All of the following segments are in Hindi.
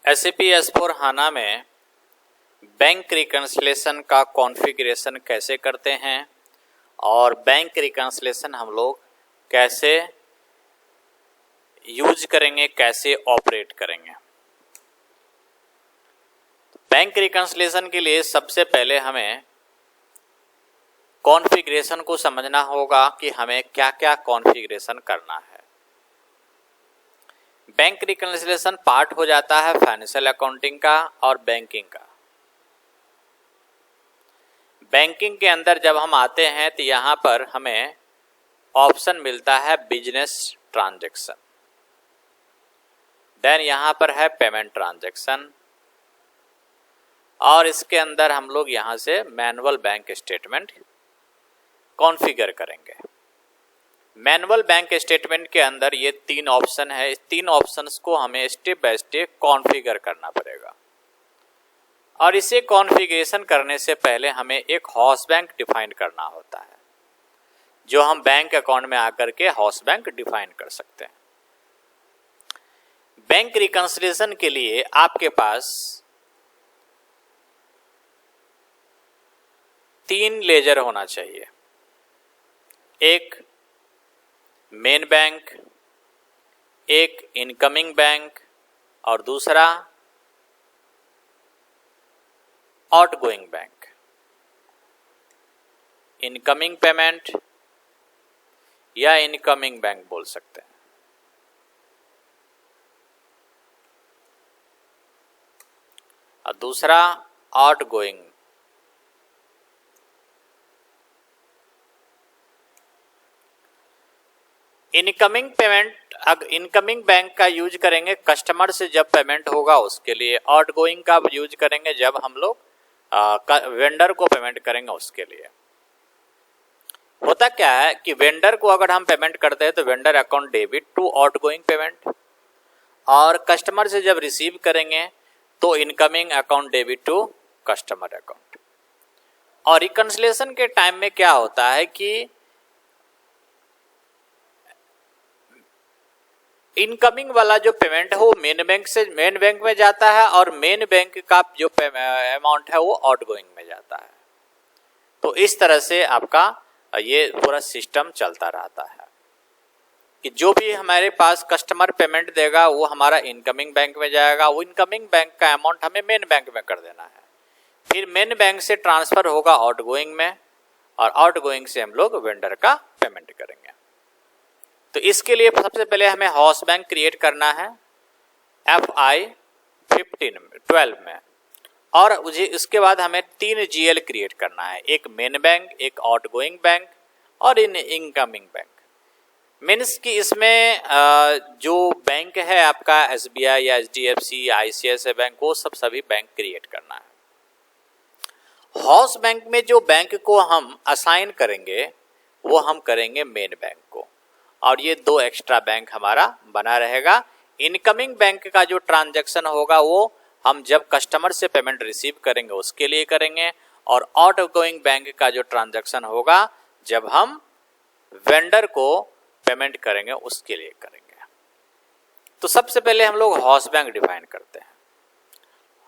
SAP S/4HANA में बैंक रिकन्सिलेशन का कॉन्फ़िगरेशन कैसे करते हैं और बैंक रिकन्सिलेशन हम लोग कैसे यूज करेंगे, कैसे ऑपरेट करेंगे। बैंक रिकन्सिलेशन के लिए सबसे पहले हमें कॉन्फ़िगरेशन को समझना होगा कि हमें क्या क्या कॉन्फ़िगरेशन करना है। बैंक रिकन्सिलेशन पार्ट हो जाता है फाइनेंशियल अकाउंटिंग का और बैंकिंग का। बैंकिंग के अंदर जब हम आते हैं तो यहाँ पर हमें ऑप्शन मिलता है बिजनेस ट्रांजैक्शन, देन यहाँ पर है पेमेंट ट्रांजैक्शन और इसके अंदर हम लोग यहाँ से मैनुअल बैंक स्टेटमेंट कॉन्फ़िगर करेंगे। मैनुअल बैंक स्टेटमेंट के अंदर ये तीन ऑप्शन है, इस तीन ऑप्शंस को हमें स्टेप बाय स्टेप कॉन्फ़िगर करना पड़ेगा और इसे कॉन्फ़िगरेशन करने से पहले हमें एक हाउस बैंक डिफाइन करना होता है, जो हम बैंक अकाउंट में आकर के हाउस बैंक डिफाइन कर सकते हैं। बैंक रिकन्सिलेशन के लिए आपके पास तीन लेजर होना चाहिए, एक मेन बैंक, एक इनकमिंग बैंक और दूसरा आउटगोइंग बैंक। इनकमिंग पेमेंट या इनकमिंग बैंक बोल सकते हैं। और दूसरा आउटगोइंग। इनकमिंग पेमेंट, अगर इनकमिंग बैंक का यूज करेंगे कस्टमर से जब पेमेंट होगा उसके लिए, आउटगोइंग का यूज करेंगे जब हम लोग वेंडर को पेमेंट करेंगे उसके लिए। होता क्या है कि वेंडर को अगर हम पेमेंट करते हैं तो vendor account debit to outgoing payment, और कस्टमर से जब रिसीव करेंगे तो incoming account debit to customer account. और रिकन्सिलेशन के टाइम में क्या होता है कि इनकमिंग वाला जो पेमेंट है वो मेन बैंक से मेन बैंक में जाता है और मेन बैंक का जो अमाउंट है वो आउटगोइंग में जाता है। तो इस तरह से आपका ये पूरा सिस्टम चलता रहता है कि जो भी हमारे पास कस्टमर पेमेंट देगा वो हमारा इनकमिंग बैंक में जाएगा, वो इनकमिंग बैंक का अमाउंट हमें मेन बैंक में कर देना है, फिर मेन बैंक से ट्रांसफर होगा आउटगोइंग में और आउटगोइंग से हम लोग वेंडर का पेमेंट करेंगे। तो इसके लिए सबसे पहले हमें हाउस बैंक क्रिएट करना है FI 12 में, और उसके बाद हमें 3 GL क्रिएट करना है, एक मेन बैंक, एक आउटगोइंग बैंक और इनकमिंग बैंक। मीन्स कि इसमें जो बैंक है आपका SBI या HDFC ICICI बैंक, वो सभी बैंक क्रिएट करना है। हाउस बैंक में जो बैंक को हम असाइन करेंगे वो हम करेंगे मेन बैंक को, और ये 2 एक्स्ट्रा बैंक हमारा बना रहेगा। इनकमिंग बैंक का जो ट्रांजैक्शन होगा वो हम जब कस्टमर से पेमेंट रिसीव करेंगे उसके लिए करेंगे, और आउटगोइंग बैंक का जो ट्रांजैक्शन होगा जब हम वेंडर को पेमेंट करेंगे उसके लिए करेंगे। तो सबसे पहले हम लोग हाउस बैंक डिफाइन करते हैं।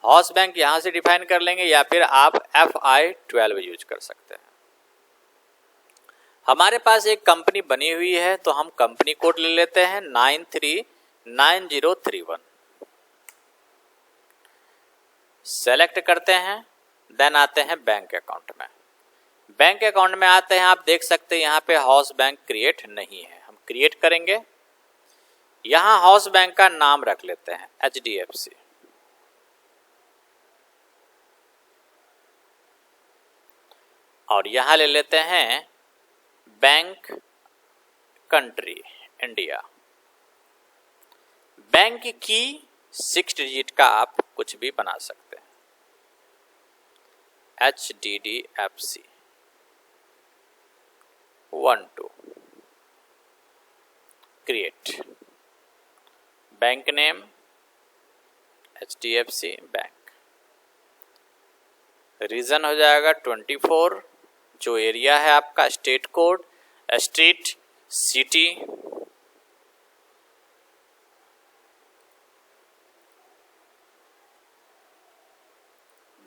हाउस बैंक यहां से डिफाइन कर लेंगे या फिर आप FI 12 यूज कर सकते हैं। हमारे पास एक कंपनी बनी हुई है तो हम कंपनी कोड ले लेते हैं 939031, सेलेक्ट करते हैं, देन आते हैं बैंक अकाउंट में। बैंक अकाउंट में आते हैं, आप देख सकते हैं यहाँ पे हाउस बैंक क्रिएट नहीं है, हम क्रिएट करेंगे। यहाँ हाउस बैंक का नाम रख लेते हैं HDFC, और यहाँ ले लेते हैं बैंक कंट्री इंडिया। बैंक की 6 डिजिट का आप कुछ भी बना सकते हैं, HDDFC 12, create. Bank name HDFC bank, region हो जाएगा 24, जो एरिया है आपका state code, street, city,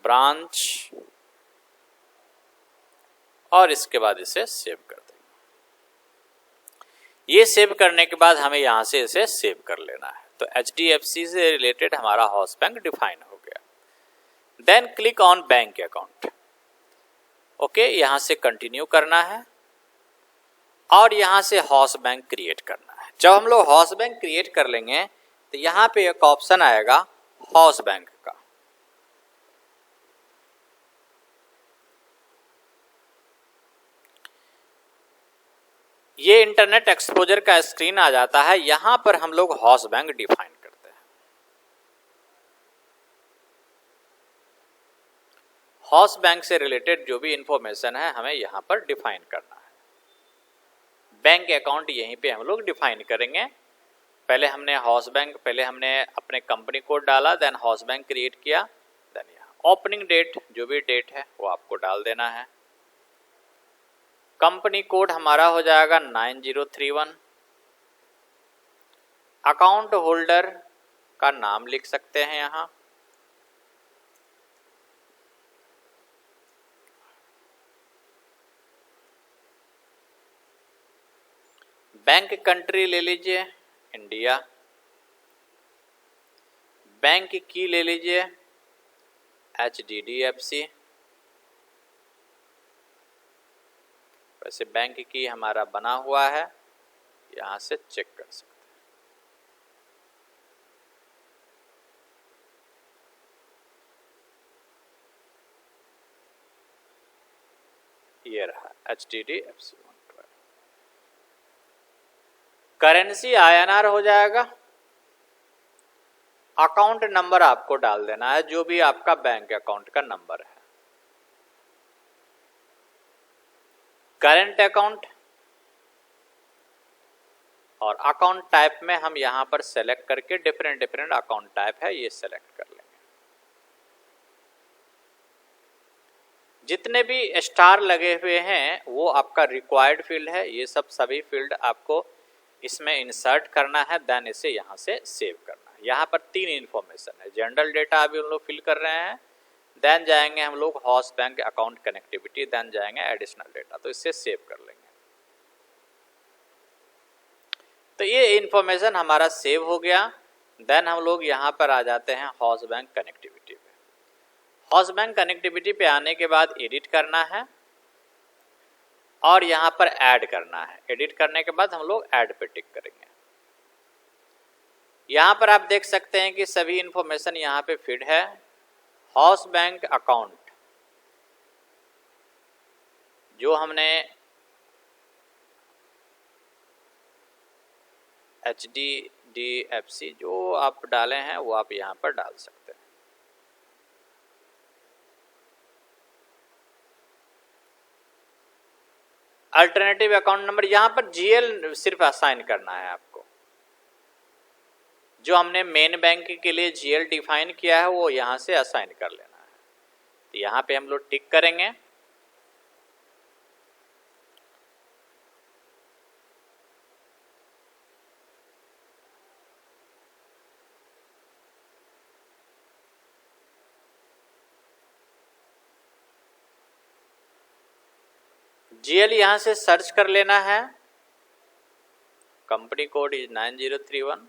branch और इसके बाद इसे सेव कर देंगे। ये सेव करने के बाद हमें यहां से इसे सेव कर लेना है। तो HDFC से रिलेटेड हमारा हाउस बैंक डिफाइन हो गया। Then click on bank account. Okay, यहां से कंटिन्यू करना है और यहां से हाउस बैंक क्रिएट करना है। जब हम लोग हाउस बैंक क्रिएट कर लेंगे तो यहां पे एक ऑप्शन आएगा हाउस बैंक का। ये इंटरनेट एक्सपोजर का स्क्रीन आ जाता है। यहां पर हम लोग हाउस बैंक डिफाइन करते हैं। हाउस बैंक से रिलेटेड जो भी इंफॉर्मेशन है हमें यहां पर डिफाइन करना है। बैंक अकाउंट यहीं पे हम लोग डिफाइन करेंगे। पहले हमने हाउस बैंक, पहले हमने अपने कंपनी कोड डाला, देन हाउस बैंक क्रिएट किया, देन यहाँ ओपनिंग डेट जो भी डेट है वो आपको डाल देना है। कंपनी कोड हमारा हो जाएगा 9031। अकाउंट होल्डर का नाम लिख सकते हैं यहाँ। बैंक कंट्री ले लीजिए इंडिया। बैंक की ले लीजिए HDFC। वैसे बैंक की हमारा बना हुआ है, यहां से चेक कर सकते हैं। ये रहा HDFC। करेंसी INR हो जाएगा। अकाउंट नंबर आपको डाल देना है, जो भी आपका बैंक अकाउंट का नंबर है। करेंट अकाउंट और अकाउंट टाइप में हम यहां पर सेलेक्ट करके डिफरेंट अकाउंट टाइप है ये सेलेक्ट कर लेंगे। जितने भी स्टार लगे हुए हैं वो आपका रिक्वायर्ड फील्ड है। ये सब सभी फील्ड आपको इसमें इंसर्ट करना है, देन इसे यहां से सेव करना है। यहाँ पर 3 इंफॉर्मेशन है। जनरल डेटा अभी हम लोग फिल कर रहे हैं, देन जाएंगे हम लोग house bank account connectivity, then जाएंगे एडिशनल डेटा। तो इससे सेव कर लेंगे। तो ये इंफॉर्मेशन हमारा सेव हो गया। देन हम लोग यहाँ पर आ जाते हैं हाउस बैंक कनेक्टिविटी पे। हाउस बैंक कनेक्टिविटी पे आने के बाद एडिट करना है और यहाँ पर ऐड करना है। एडिट करने के बाद हम लोग ऐड पे टिक करेंगे। यहाँ पर आप देख सकते हैं कि सभी इंफॉर्मेशन यहाँ पे फिट है। हाउस बैंक अकाउंट जो हमने HDFC जो आप डाले हैं वो आप यहाँ पर डाल सकते हैं। अल्टरनेटिव अकाउंट नंबर यहाँ पर GL सिर्फ असाइन करना है आपको। जो हमने मेन बैंक के लिए GL डिफाइन किया है वो यहाँ से असाइन कर लेना है। तो यहाँ पे हम लोग टिक करेंगे। GL यहां से सर्च कर लेना है। Company code is 9031।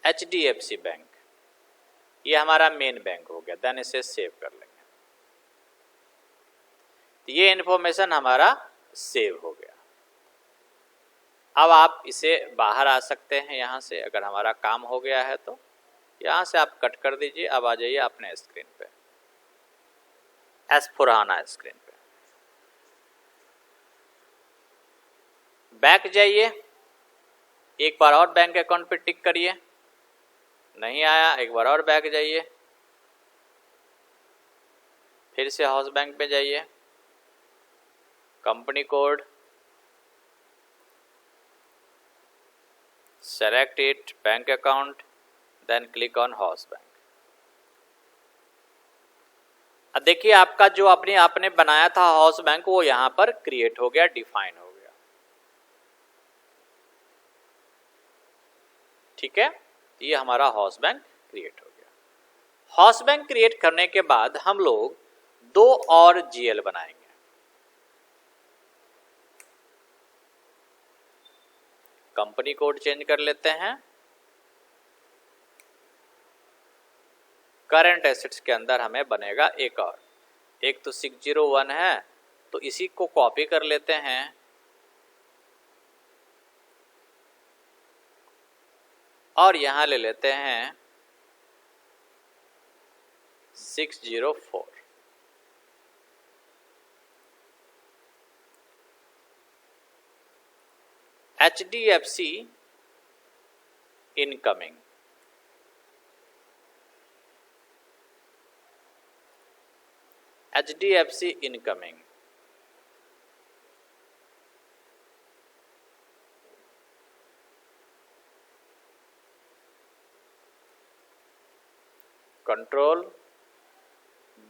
HDFC bank, ये हमारा मेन बैंक हो गया। देन इसे सेव कर लेंगे। तो ये इंफॉर्मेशन हमारा सेव हो गया। अब आप इसे बाहर आ सकते हैं यहाँ से। अगर हमारा काम हो गया है तो यहाँ से आप कट कर दीजिए। अब आ जाइए अपने स्क्रीन पे, S/4HANA स्क्रीन पे। बैक जाइए, एक बार और बैंक अकाउंट पे टिक करिए। नहीं आया, एक बार और बैक जाइए, फिर से हाउस बैंक पे जाइए, company code, select it, bank account, then click on house bank. अब देखिए आपका जो आपने बनाया था हाउस बैंक वो यहां पर क्रिएट हो गया, डिफाइन हो गया। ठीक है, ये हमारा हाउस बैंक क्रिएट हो गया। हाउस बैंक क्रिएट करने के बाद हम लोग 2 और जीएल बनाएंगे। कंपनी कोड चेंज कर लेते हैं। करंट एसेट्स के अंदर हमें बनेगा एक और, एक तो 601 है तो इसी को कॉपी कर लेते हैं और यहां ले लेते हैं 604। HDFC incoming, HDFC incoming, control,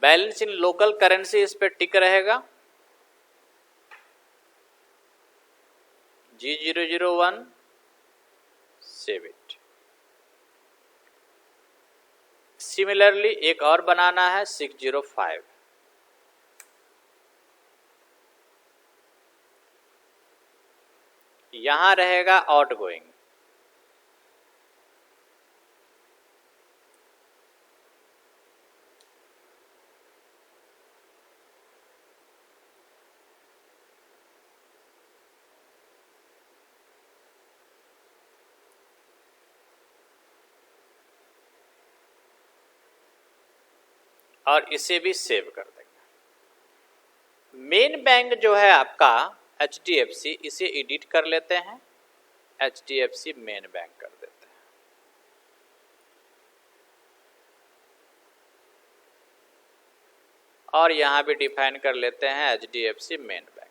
balance in local currency इस पे टिक रहेगा, G001 सेव इट। सिमिलरली एक और बनाना है 605, यहां रहेगा आउटगोइंग, और इसे भी सेव कर देंगे। मेन बैंक जो है आपका HDFC, इसे एडिट कर लेते हैं, HDFC मेन बैंक कर देते हैं। और यहां भी डिफाइन कर लेते हैं HDFC मेन बैंक।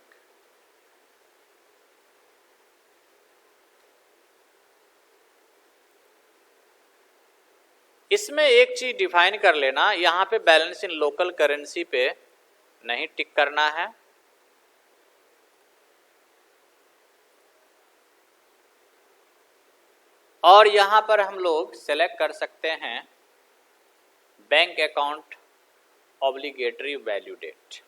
इसमें एक चीज डिफाइन कर लेना, यहां पे बैलेंस इन लोकल करेंसी पे नहीं टिक करना है, और यहां पर हम लोग सेलेक्ट कर सकते हैं bank account obligatory value date.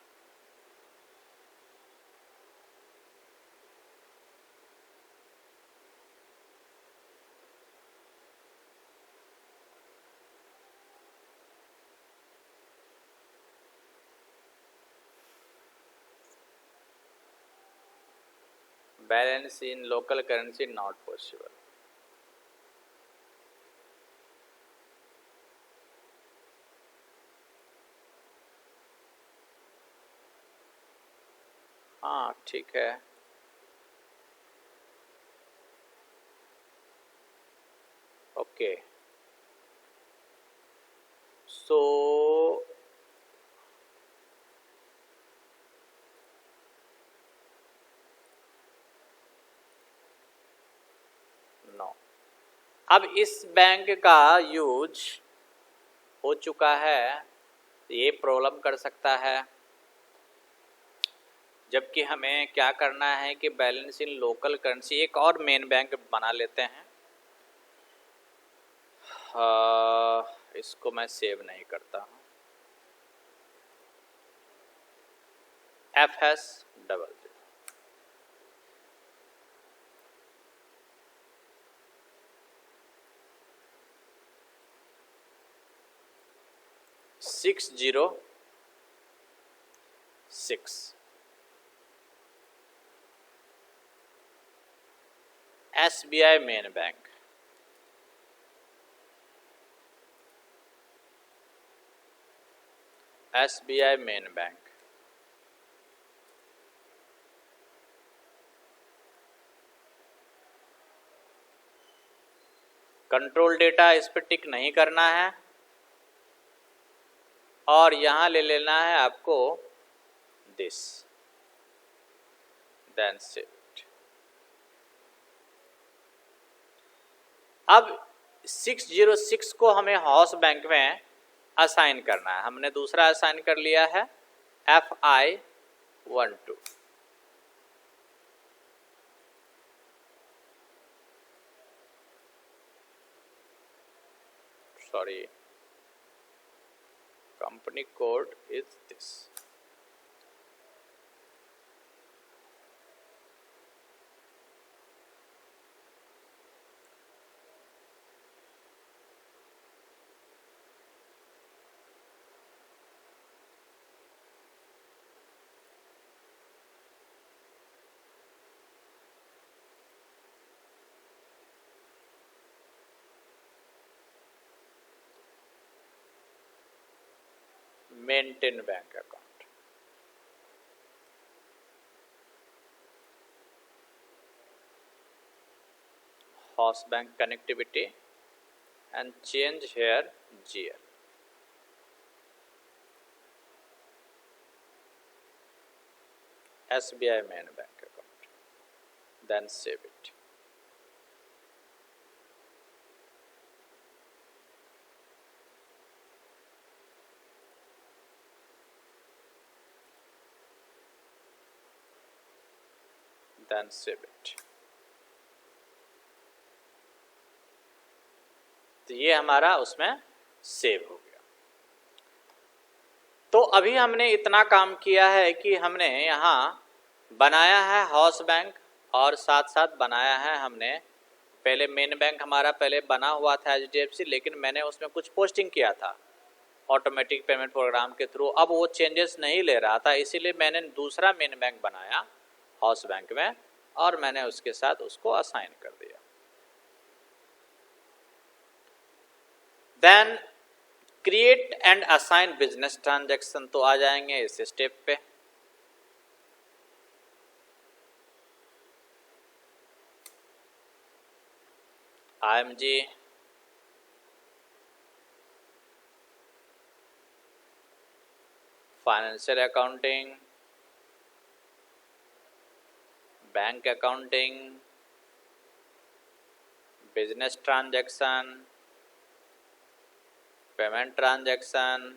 Balance in local currency not possible. हाँ ठीक है, ओके। सो नो, अब इस बैंक का यूज हो चुका है, ये प्रॉब्लम कर सकता है। जबकि हमें क्या करना है कि बैलेंस इन लोकल करेंसी एक और मेन बैंक बना लेते हैं। इसको मैं सेव नहीं करता हूँ, FS00 606 SBI main bank, SBI main bank, control data इस पर टिक नहीं करना है, और यहां ले लेना है आपको दिस, देन सेव इट। अब 606 को हमें हाउस बैंक में असाइन करना है। हमने दूसरा असाइन कर लिया है FI12। Sorry, company code is this. Maintain bank account. House bank connectivity and change here GL. SBI main bank account. Then save it. Then save it. तो ये हमारा उसमें सेव हो गया। तो अभी हमने इतना काम किया है कि हमने यहाँ बनाया है हाउस बैंक और साथ साथ बनाया है हमने पहले मेन बैंक हमारा पहले बना हुआ था HDFC, लेकिन मैंने उसमें कुछ पोस्टिंग किया था ऑटोमेटिक पेमेंट प्रोग्राम के थ्रू। अब वो चेंजेस नहीं ले रहा था, इसीलिए मैंने दूसरा मेन बैंक बनाया हाउस बैंक में और मैंने उसके साथ उसको असाइन कर दिया। Then create and assign business transaction, तो आ जाएंगे इस स्टेप पे। IMG financial accounting, bank accounting, business transaction, payment transaction,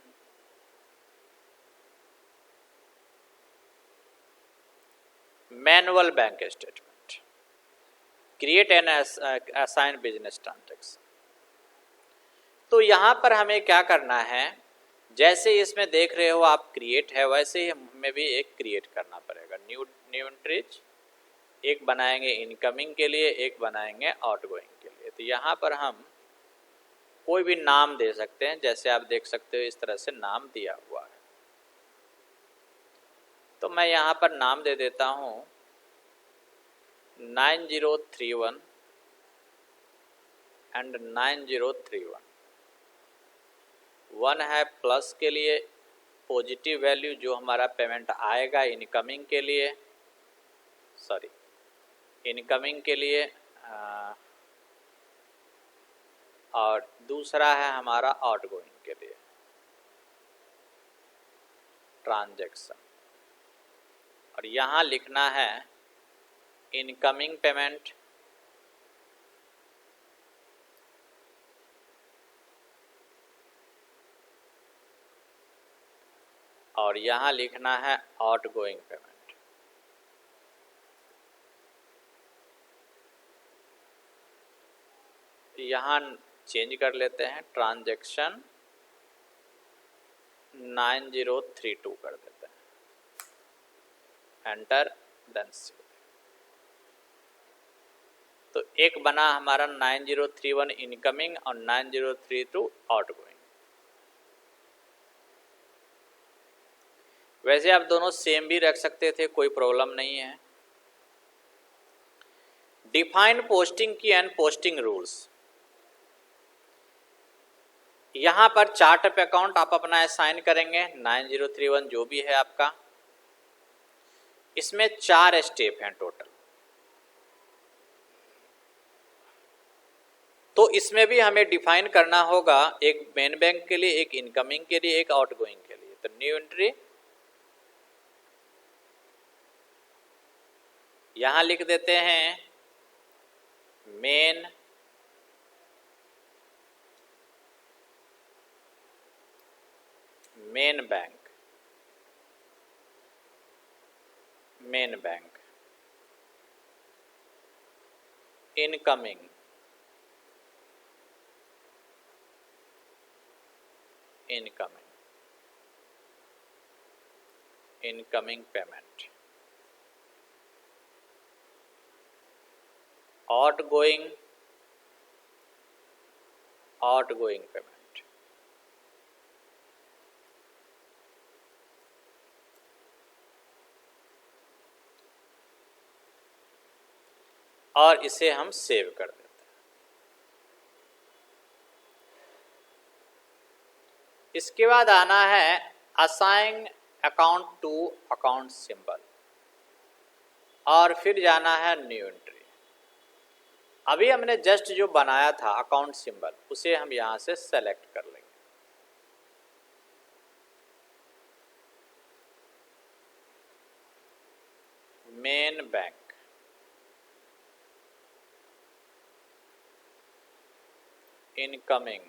manual bank statement, create and assign business transaction. तो यहाँ पर हमें क्या करना है, जैसे इसमें देख रहे हो आप क्रिएट है, वैसे ही हमें भी एक क्रिएट करना पड़ेगा। न्यू एंट्रीज एक बनाएंगे इनकमिंग के लिए, एक बनाएंगे आउटगोइंग के लिए। तो यहाँ पर हम कोई भी नाम दे सकते हैं, जैसे आप देख सकते हो इस तरह से नाम दिया हुआ है। तो मैं यहाँ पर नाम दे देता हूँ 9031 एंड 9031। 1 है प्लस के लिए पॉजिटिव वैल्यू जो हमारा पेमेंट आएगा इनकमिंग के लिए, सॉरी इनकमिंग के लिए, और दूसरा है हमारा आउटगोइंग के लिए ट्रांजैक्शन। और यहाँ लिखना है इनकमिंग पेमेंट और यहाँ लिखना है आउटगोइंग पेमेंट। यहाँ चेंज कर लेते हैं, ट्रांजैक्शन 9032 कर देते हैं, एंटर, देन सेव। तो एक बना हमारा 9031 इनकमिंग और 9032 आउटगोइंग। वैसे आप दोनों सेम भी रख सकते थे, कोई प्रॉब्लम नहीं है। डिफाइन पोस्टिंग की एंड पोस्टिंग रूल्स। यहाँ पर चार्ट ऑफ अकाउंट आप अपना असाइन करेंगे 9031 जो भी है आपका। इसमें 4 स्टेप हैं टोटल, तो इसमें भी हमें डिफाइन करना होगा, एक मेन बैंक के लिए, एक इनकमिंग के लिए, एक आउटगोइंग के लिए। तो न्यू एंट्री यहां लिख देते हैं main bank, main bank, incoming, incoming payment, outgoing payment. और इसे हम सेव कर देते हैं। इसके बाद आना है assign account to account symbol, और फिर जाना है न्यू एंट्री। अभी हमने जस्ट जो बनाया था अकाउंट सिंबल, उसे हम यहां से सेलेक्ट कर लेंगे। मेन बैंक, इनकमिंग,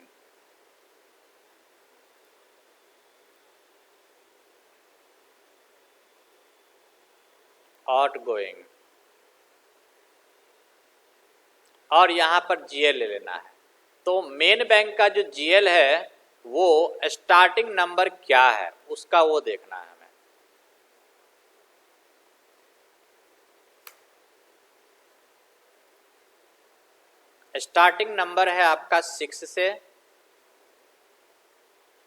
आउटगोइंग, और यहां पर जीएल ले लेना है। तो मेन बैंक का जो जीएल है वो स्टार्टिंग नंबर क्या है उसका वो देखना है हमें। स्टार्टिंग नंबर है आपका 6 से,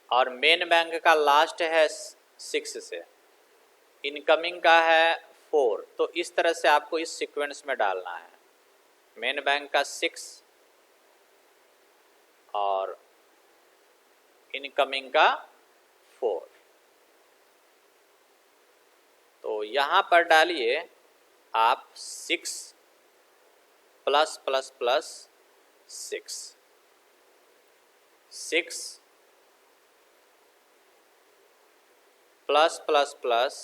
और मेन बैंक का लास्ट है 6 से, इनकमिंग का है 4। तो इस तरह से आपको इस सीक्वेंस में डालना है। मेन बैंक का 6 और इनकमिंग का 4। तो यहां पर डालिए आप 6 plus plus plus 6, 6 plus plus plus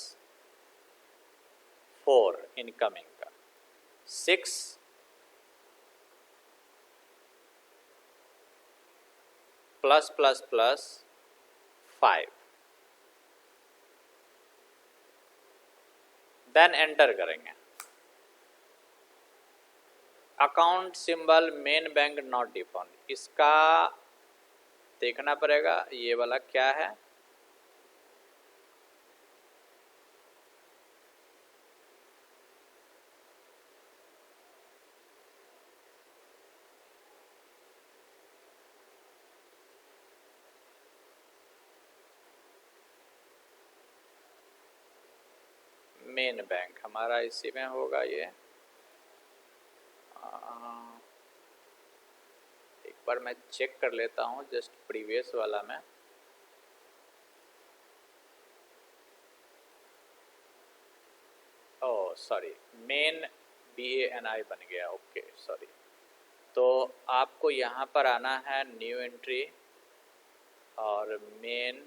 4 incoming का, 6 plus plus plus 5, then enter करेंगे। Account symbol main bank not defined, इसका देखना पड़ेगा ये वाला क्या है। मेन बैंक हमारा इसी में होगा ये। एक बार मैं चेक कर लेता हूँ जस्ट प्रीवियस वाला में। ओह सॉरी, मेन BANI बन गया, ओके सॉरी। तो आपको यहाँ पर आना है न्यू एंट्री, और मेन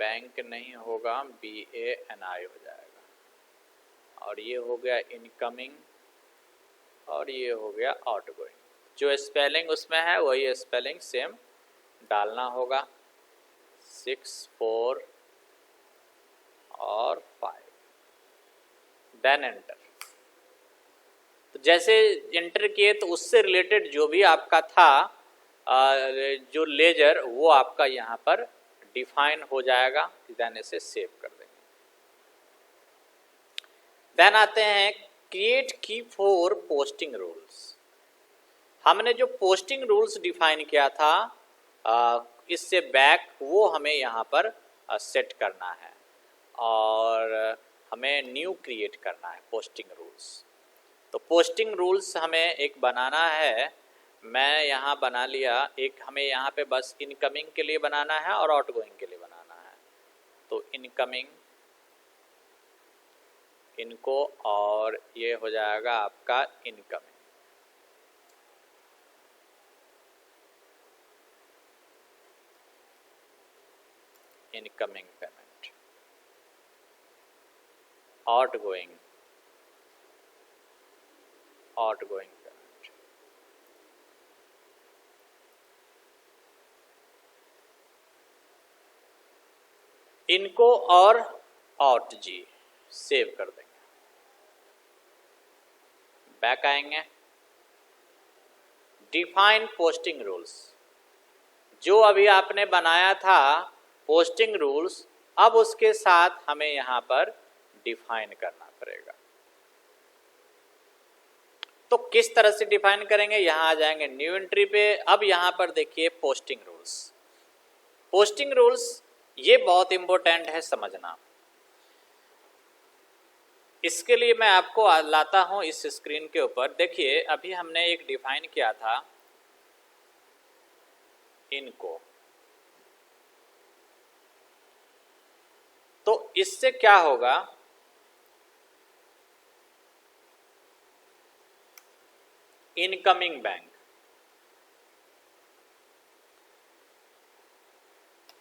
बैंक नहीं होगा BANI हो जाएगा, और ये हो गया इनकमिंग, और ये हो गया आउटगोइंग। जो स्पेलिंग उसमें है वही स्पेलिंग सेम डालना होगा, 6 4 और 5, देन एंटर। तो जैसे एंटर किए तो उससे रिलेटेड जो भी आपका था जो लेजर वो आपका यहाँ पर डिफाइन हो जाएगा। देन इसे सेव कर देंगे। देन आते हैं क्रिएट की फॉर पोस्टिंग रूल्स। हमने जो पोस्टिंग रूल्स डिफाइन किया था इससे बैक, वो हमें यहाँ पर सेट करना है, और हमें न्यू क्रिएट करना है पोस्टिंग रूल्स। तो पोस्टिंग रूल्स हमें एक बनाना है, मैं यहाँ बना लिया एक। हमें यहाँ पे बस इनकमिंग के लिए बनाना है और आउटगोइंग के लिए बनाना है। तो इनकमिंग, इनको, और ये हो जाएगा आपका incoming. Incoming payment, outgoing, outgoing payment, इनको और आउट जी सेव कर देंगे। बैक आएंगे, डिफाइन पोस्टिंग रूल्स। जो अभी आपने बनाया था पोस्टिंग रूल्स अब उसके साथ हमें यहां पर डिफाइन करना पड़ेगा। तो किस तरह से डिफाइन करेंगे, यहां आ जाएंगे न्यू एंट्री पे। अब यहां पर देखिए पोस्टिंग रूल्स। पोस्टिंग रूल्स ये बहुत इंपॉर्टेंट है समझना। इसके लिए मैं आपको लाता हूं इस स्क्रीन के ऊपर। देखिए अभी हमने एक डिफाइन किया था इनको, तो इससे क्या होगा, इनकमिंग बैंक,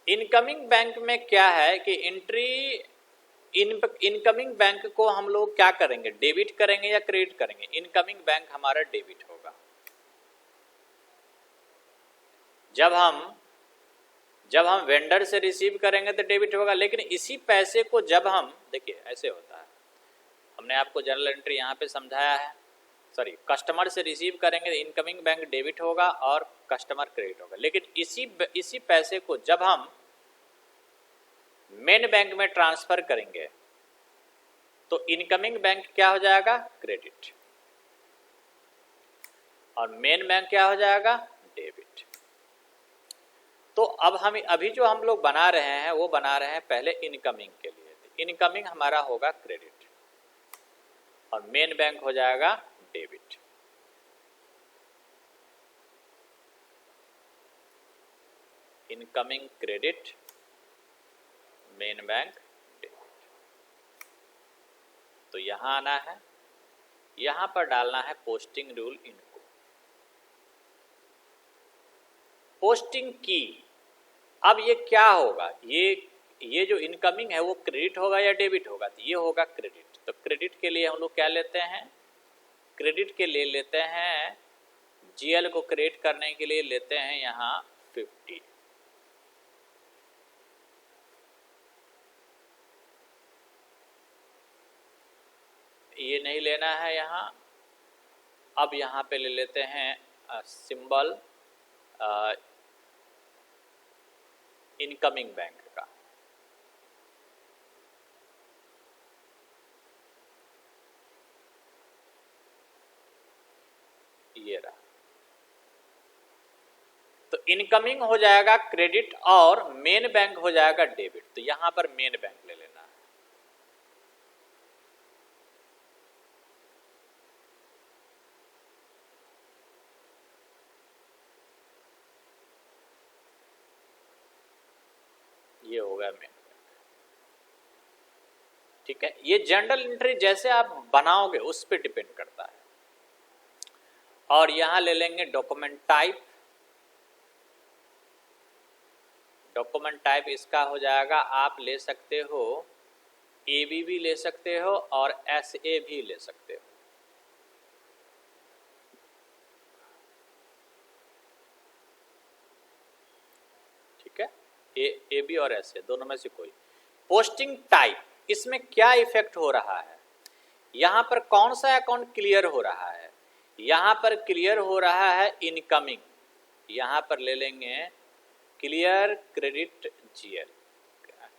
इनकमिंग बैंक में क्या है कि एंट्री इनकमिंग बैंक को हम लोग क्या करेंगे, डेबिट करेंगे या क्रेडिट करेंगे। इनकमिंग बैंक हमारा डेबिट होगा। जब हम वेंडर से रिसीव करेंगे तो डेबिट होगा, लेकिन इसी पैसे को जब हम, देखिए ऐसे होता है, हमने आपको जर्नल एंट्री यहाँ पे समझाया है, सॉरी कस्टमर से रिसीव करेंगे तो इनकमिंग बैंक डेबिट होगा और कस्टमर क्रेडिट होगा। लेकिन इसी पैसे को जब हम मेन बैंक में ट्रांसफर करेंगे तो इनकमिंग बैंक क्या हो जाएगा, क्रेडिट, और मेन बैंक क्या हो जाएगा, डेबिट। तो अब हम अभी जो हम लोग बना रहे हैं वो बना रहे हैं पहले इनकमिंग के लिए। इनकमिंग हमारा होगा क्रेडिट और मेन बैंक हो जाएगा debit. Incoming credit, main bank debit. तो यहां आना है, यहां पर डालना है पोस्टिंग रूल इनको, पोस्टिंग की। अब ये क्या होगा, ये जो इनकमिंग है वो क्रेडिट होगा या डेबिट होगा, तो ये होगा क्रेडिट। तो क्रेडिट के लिए हम लोग क्या लेते हैं, क्रेडिट के लिए लेते हैं, जीएल को क्रेडिट करने के लिए लेते हैं यहां 50। ये नहीं लेना है यहां। अब यहां पे ले लेते हैं सिंबल इनकमिंग बैंक का। ये रहा। तो इनकमिंग हो जाएगा क्रेडिट और मेन बैंक हो जाएगा डेबिट। तो यहां पर मेन बैंक ले लेना है। ये हो गया मेन बैंक, ठीक है। ये जनरल एंट्री जैसे आप बनाओगे उस पर डिपेंड करता है। और यहां ले लेंगे डॉक्यूमेंट टाइप। डॉक्यूमेंट टाइप इसका हो जाएगा, आप ले सकते हो एबी भी ले सकते हो और एसए भी ले सकते हो। ठीक है, एबी और एसए दोनों में से कोई। पोस्टिंग टाइप, इसमें क्या इफेक्ट हो रहा है, यहां पर कौन सा अकाउंट क्लियर हो रहा है, यहां पर क्लियर हो रहा है इनकमिंग। यहां पर ले लेंगे clear credit GL,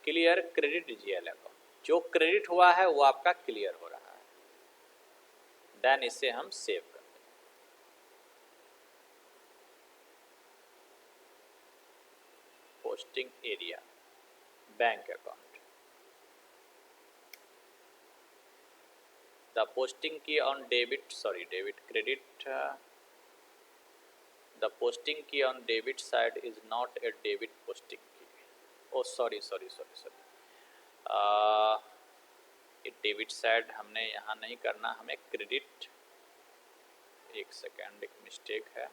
clear credit GL account. जो क्रेडिट हुआ है वो आपका क्लियर हो रहा है। देन इसे हम सेव कर दें। Posting area, bank account. The posting key on debit, sorry, debit credit. The posting key on debit side is not a debit posting key. Oh, sorry. ये डेबिट साइड हमने यहाँ नहीं करना, हमें क्रेडिट, एक सेकेंड, एक मिस्टेक है।